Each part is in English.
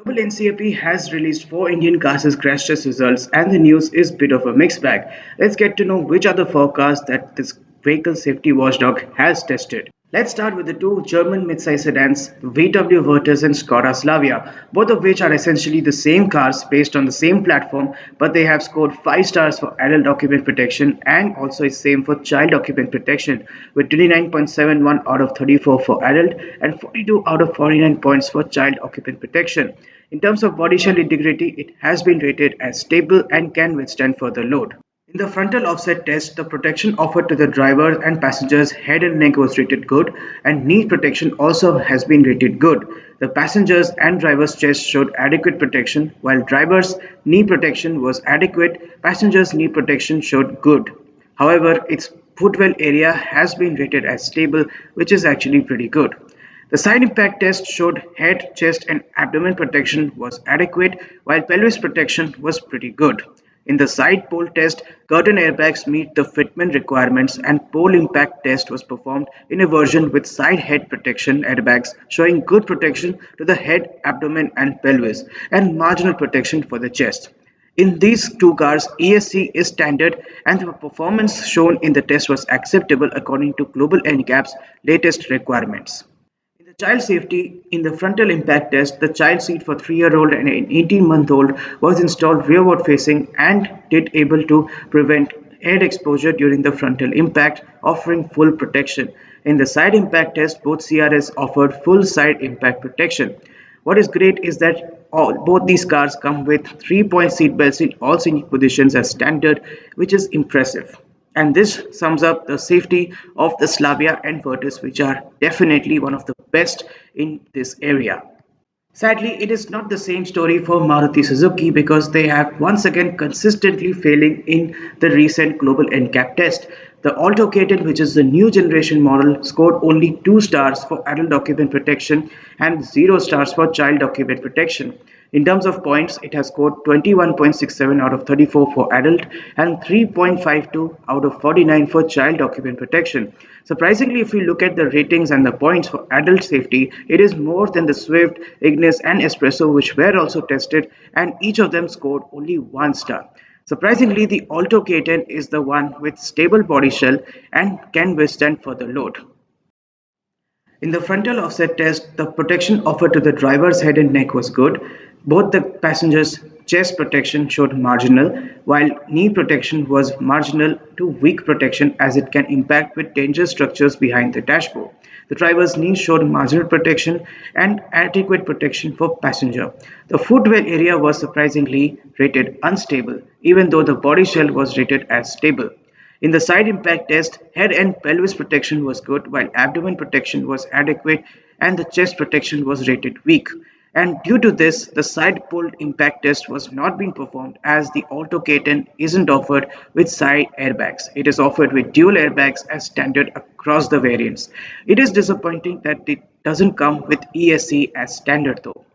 Global NCAP has released 4 Indian cars' crash test results, and the news is a bit of a mixed bag. Let's get to know which are the four cars that this vehicle safety watchdog has tested. Let's start with the two German midsize sedans, VW Virtus and Skoda Slavia, both of which are essentially the same cars based on the same platform, but they have scored 5 stars for adult occupant protection and also is same for child occupant protection, with 29.71 out of 34 for adult and 42 out of 49 points for child occupant protection. In terms of body shell integrity, it has been rated as stable and can withstand further load. In the frontal offset test, the protection offered to the driver and passengers' head and neck was rated good, and knee protection also has been rated good. The passengers and driver's chest showed adequate protection, while driver's knee protection was adequate, passengers' knee protection showed good. However, its footwell area has been rated as stable, which is actually pretty good. The side impact test showed head, chest, and abdomen protection was adequate, while pelvis protection was pretty good. In the side pole test, curtain airbags meet the fitment requirements, and pole impact test was performed in a version with side head protection airbags showing good protection to the head, abdomen, and pelvis, and marginal protection for the chest. In these two cars, ESC is standard and the performance shown in the test was acceptable according to Global NCAP's latest requirements. In the child safety, in the frontal impact test, the child seat for 3-year-old and an 18-month-old was installed rearward facing and did able to prevent head exposure during the frontal impact, offering full protection. In the side impact test, both CRS offered full side impact protection. What is great is that both these cars come with 3-point seat belts in all seating positions as standard, which is impressive. And this sums up the safety of the Slavia and Virtus, which are definitely one of the best in this area. Sadly, it is not the same story for Maruti Suzuki because they have once again consistently failing in the recent Global NCAP test. The Alto k10, which is the new generation model, scored only 2 stars for adult occupant protection and 0 stars for child occupant protection. In terms of points, it has scored 21.67 out of 34 for adult and 3.52 out of 49 for child occupant protection. Surprisingly, if we look at the ratings and the points for adult safety, it is more than the Swift, Ignis, and Espresso, which were also tested, and each of them scored only 1 star. Surprisingly, the Alto K10 is the one with stable body shell and can withstand further load. In the frontal offset test, the protection offered to the driver's head and neck was good. Both the passengers' chest protection showed marginal, while knee protection was marginal to weak protection as it can impact with dangerous structures behind the dashboard. The driver's knee showed marginal protection and adequate protection for passenger. The footwell area was surprisingly rated unstable, even though the body shell was rated as stable. In the side impact test, head and pelvis protection was good while abdomen protection was adequate and the chest protection was rated weak. And due to this, the side pulled impact test was not being performed as the Alto K10 isn't offered with side airbags. It is offered with dual airbags as standard across the variants. It is disappointing that it doesn't come with ESC as standard though.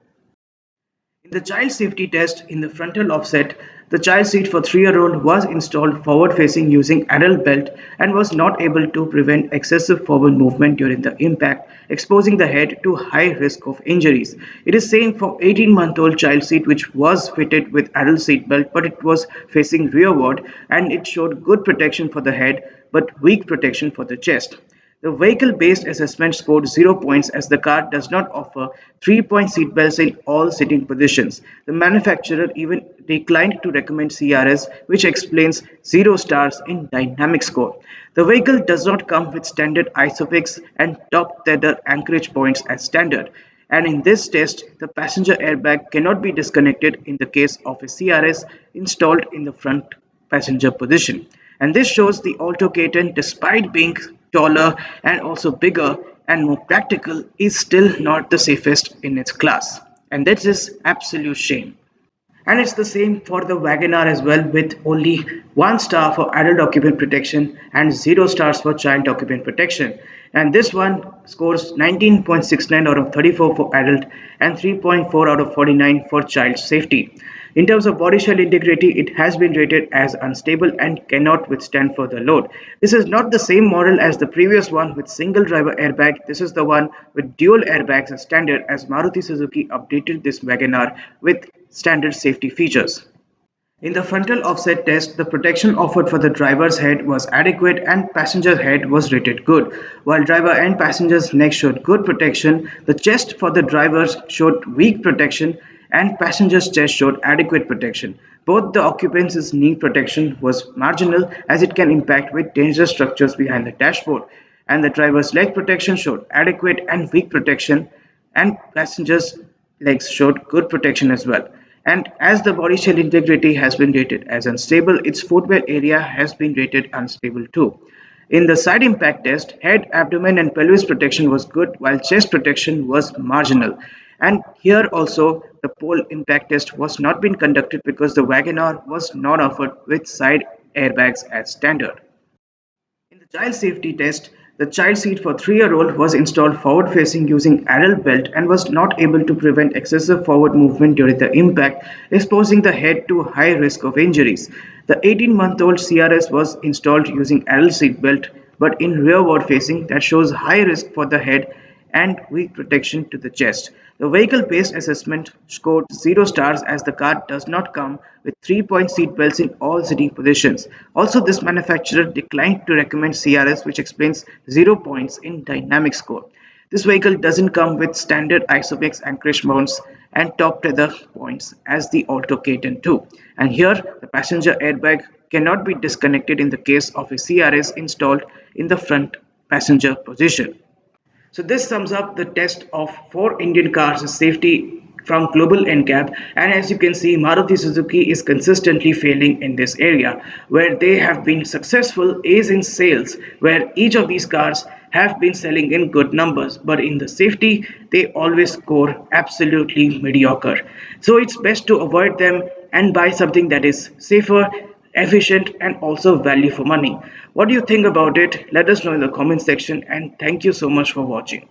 In the child safety test in the frontal offset, the child seat for 3-year-old was installed forward facing using adult belt and was not able to prevent excessive forward movement during the impact, exposing the head to high risk of injuries. It is same for 18-month-old child seat which was fitted with adult seat belt but it was facing rearward and it showed good protection for the head but weak protection for the chest. The vehicle-based assessment scored 0 points as the car does not offer 3-point seat belts in all sitting positions. The manufacturer even declined to recommend CRS, which explains 0 stars in dynamic score. The vehicle does not come with standard ISOFIX and top tether anchorage points as standard. And in this test, the passenger airbag cannot be disconnected in the case of a CRS installed in the front passenger position. And this shows the Alto K10, despite being taller and also bigger and more practical, is still not the safest in its class. And that is absolute shame. And it's the same for the WagonR as well, with only 1 star for adult occupant protection and 0 stars for child occupant protection. And this one scores 19.69 out of 34 for adult and 3.4 out of 49 for child safety. In terms of body shell integrity, it has been rated as unstable and cannot withstand further load. This is not the same model as the previous one with single driver airbag. This is the one with dual airbags as standard, as Maruti Suzuki updated this WagonR with standard safety features. In the frontal offset test, the protection offered for the driver's head was adequate and passenger head was rated good. While driver and passenger's neck showed good protection, the chest for the drivers showed weak protection and passenger's chest showed adequate protection. Both the occupants' knee protection was marginal as it can impact with dangerous structures behind the dashboard, and the driver's leg protection showed adequate and weak protection, and passengers' legs showed good protection as well. And as the body shell integrity has been rated as unstable, its footwell area has been rated unstable too. In the side impact test, head, abdomen, and pelvis protection was good, while chest protection was marginal. And here also, the pole impact test was not being conducted because the WagonR was not offered with side airbags as standard. In the child safety test, the child seat for 3-year-old was installed forward facing using adult belt and was not able to prevent excessive forward movement during the impact, exposing the head to high risk of injuries. The 18-month-old CRS was installed using adult seat belt, but in rearward facing that shows high risk for the head and weak protection to the chest. The vehicle-based assessment scored 0 stars as the car does not come with 3-point seat belts in all sitting positions. Also, this manufacturer declined to recommend CRS, which explains 0 points in dynamic score. This vehicle doesn't come with standard isomix anchorage mounts and top tether points as the Alto k10 too. And here, the passenger airbag cannot be disconnected in the case of a CRS installed in the front passenger position. So this sums up the test of 4 Indian cars' safety from Global NCAP, and as you can see, Maruti Suzuki is consistently failing in this area where they have been successful is in sales, where each of these cars have been selling in good numbers, but in the safety they always score absolutely mediocre. So it's best to avoid them and buy something that is safer, efficient, and also value for money. What do you think about it? Let us know in the comment section, and thank you so much for watching.